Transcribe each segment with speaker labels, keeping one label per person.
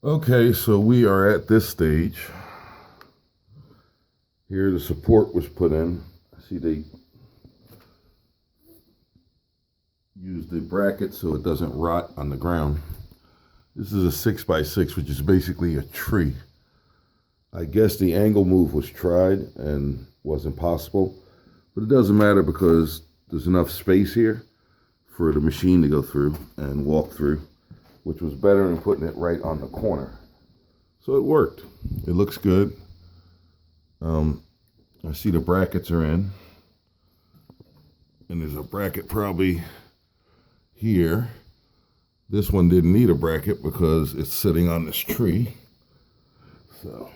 Speaker 1: Okay, so we are at this stage. Here the support was put in. I see they use the bracket so it doesn't rot on the ground. This is a 6x6, which is basically a tree. I guess the angle move was tried and wasn't possible, but it doesn't matter because there's enough space here for the machine to go through and walk through, which was better than putting it right on the corner. So it worked. It looks good. I see the brackets are in, and there's a bracket probably here. This one didn't need a bracket because it's sitting on this tree. So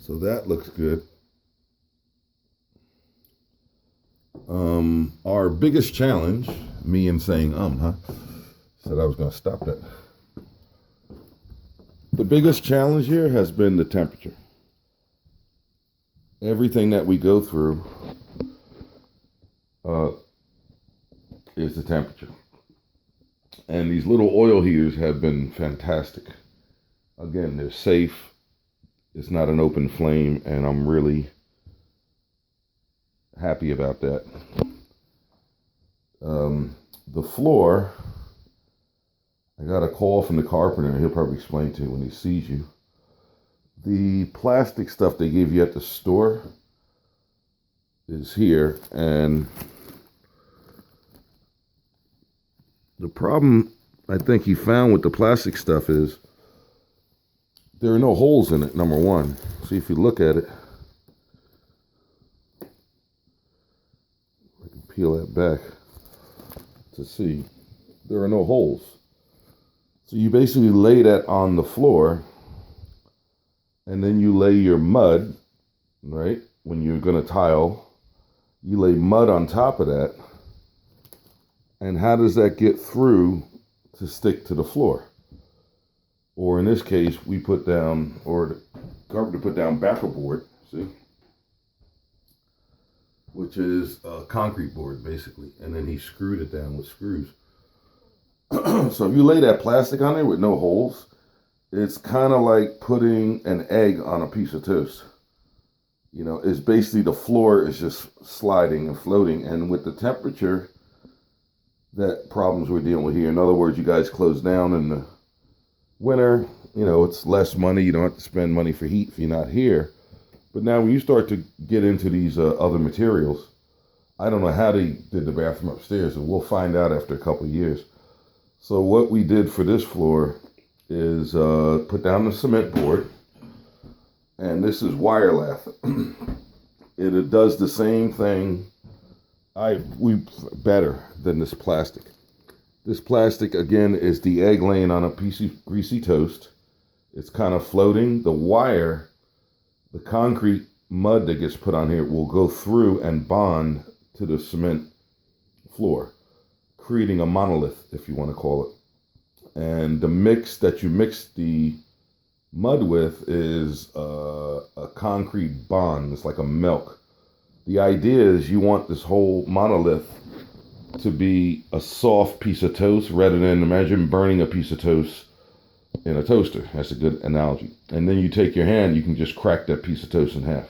Speaker 1: that looks good. Our biggest challenge, me and saying said I was going to stop that. The biggest challenge here has been the temperature. Everything that we go through is the temperature. And these little oil heaters have been fantastic. Again, they're safe. It's not an open flame, and I'm really happy about that. The floor, I got a call from the carpenter, and he'll probably explain to you when he sees you. The plastic stuff they gave you at the store is here, and the problem I think he found with the plastic stuff is there are no holes in it, number one. See, if you look at it, I can peel that back to see, there are no holes. So you basically lay that on the floor, and then you lay your mud, right? When you're going to tile, you lay mud on top of that. And how does that get through to stick to the floor? Or in this case, we put down, or the carpenter put down backer board, see? Which is a concrete board, basically. And then he screwed it down with screws. So if you lay that plastic on there with no holes, it's kind of like putting an egg on a piece of toast. You know, it's basically the floor is just sliding and floating. And with the temperature, that problems we're dealing with here. In other words, you guys close down in the winter, you know, it's less money. You don't have to spend money for heat if you're not here. But now when you start to get into these other materials, I don't know how they did the bathroom upstairs, and we'll find out after a couple of years. So what we did for this floor is put down the cement board, and this is wire lath. It does the same thing. We better than this plastic. This plastic again is the egg laying on a piece of greasy toast. It's kind of floating. The wire, the concrete mud that gets put on here will go through and bond to the cement floor, creating a monolith, if you want to call it. And the mix that you mix the mud with is a concrete bond. It's like a milk. The idea is you want this whole monolith to be a soft piece of toast rather than imagine burning a piece of toast in a toaster. That's a good analogy. And then you take your hand, you can just crack that piece of toast in half.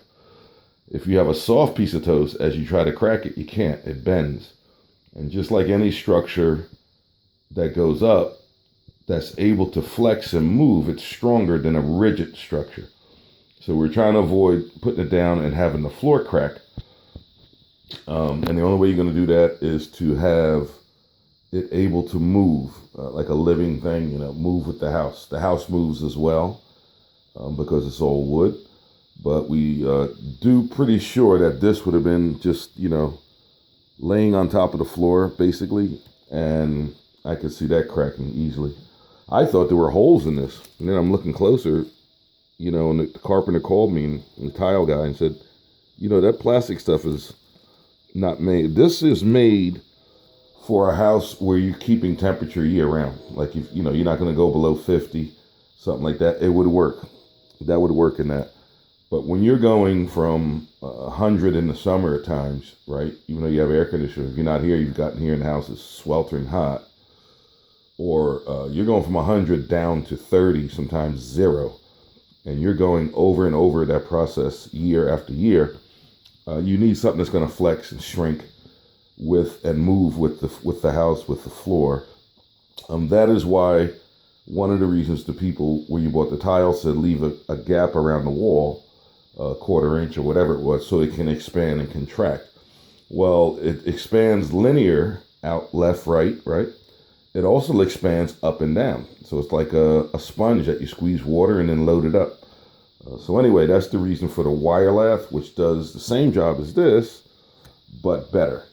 Speaker 1: If you have a soft piece of toast, as you try to crack it, you can't. It bends. And just like any structure that goes up, that's able to flex and move, it's stronger than a rigid structure. So we're trying to avoid putting it down and having the floor crack. And the only way you're going to do that is to have it able to move like a living thing, you know, move with the house. The house moves as well because it's all wood. But we do pretty sure that this would have been just, you know, laying on top of the floor, basically. And I could see that cracking easily. I thought there were holes in this. And then I'm looking closer, you know, and the carpenter called me, and the tile guy, and said, you know, that plastic stuff is not made. This is made for a house where you're keeping temperature year round. Like, if, you know, you're not going to go below 50, something like that. It would work. That would work in that. But when you're going from 100 in the summer at times, right, even though you have air conditioning, if you're not here, you've gotten here and the house is sweltering hot. or you're going from 100 down to 30, sometimes 0, and you're going over and over that process year after year, you need something that's going to flex and shrink with and move with the house, with the floor. That is why one of the reasons the people where you bought the tile said leave a gap around the wall, a quarter inch or whatever it was, so it can expand and contract. Well, it expands linear out, left, right. It also expands up and down. So it's like a sponge that you squeeze water and then load it up. So anyway, that's the reason for the wire lath, which does the same job as this, but better.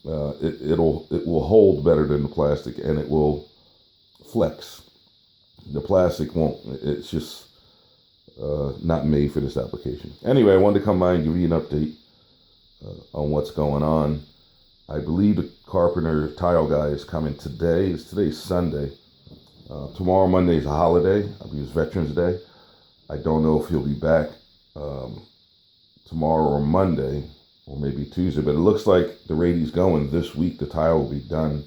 Speaker 1: It will hold better than the plastic, and it will flex. The plastic won't. It's just not made for this application. Anyway, I wanted to come by and give you an update on what's going on. I believe the carpenter tile guy is coming today. Today's Sunday. Tomorrow, Monday, is a holiday. I believe it's Veterans Day. I don't know if he'll be back tomorrow or Monday, or maybe Tuesday, but it looks like the rate he's going this week, the tile will be done,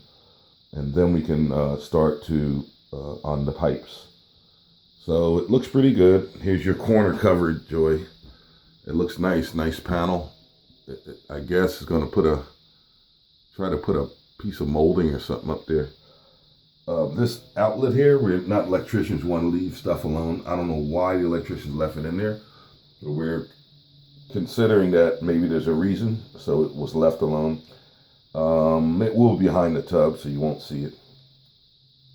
Speaker 1: and then we can start to on the pipes. So it looks pretty good. Here's your corner coverage, Joy. It looks nice panel. I guess it's going to try to put a piece of molding or something up there. This outlet here, we're not electricians, want to leave stuff alone. I don't know why the electricians left it in there, but we're considering that maybe there's a reason, so it was left alone. It will be behind the tub, so you won't see it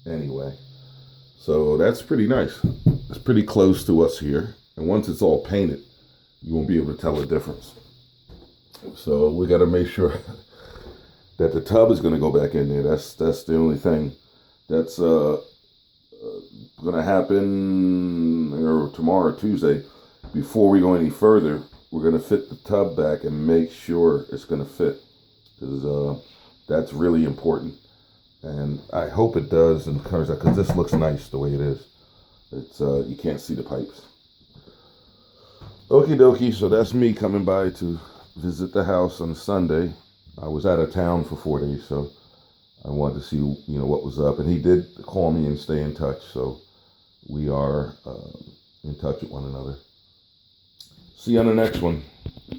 Speaker 1: anyway. So that's pretty nice. It's pretty close to us here, and once it's all painted, you won't be able to tell the difference. So we got to make sure that the tub is going to go back in there. That's the only thing that's going to happen tomorrow or Tuesday. Before we go any further, we're going to fit the tub back and make sure it's going to fit, because that's really important. And I hope it does, and because this looks nice the way it is. It's you can't see the pipes. Okie dokie. So that's me coming by to visit the house on Sunday. I was out of town for 4 days, so I wanted to see what was up. And he did call me and stay in touch, so we are in touch with one another. See you on the next one.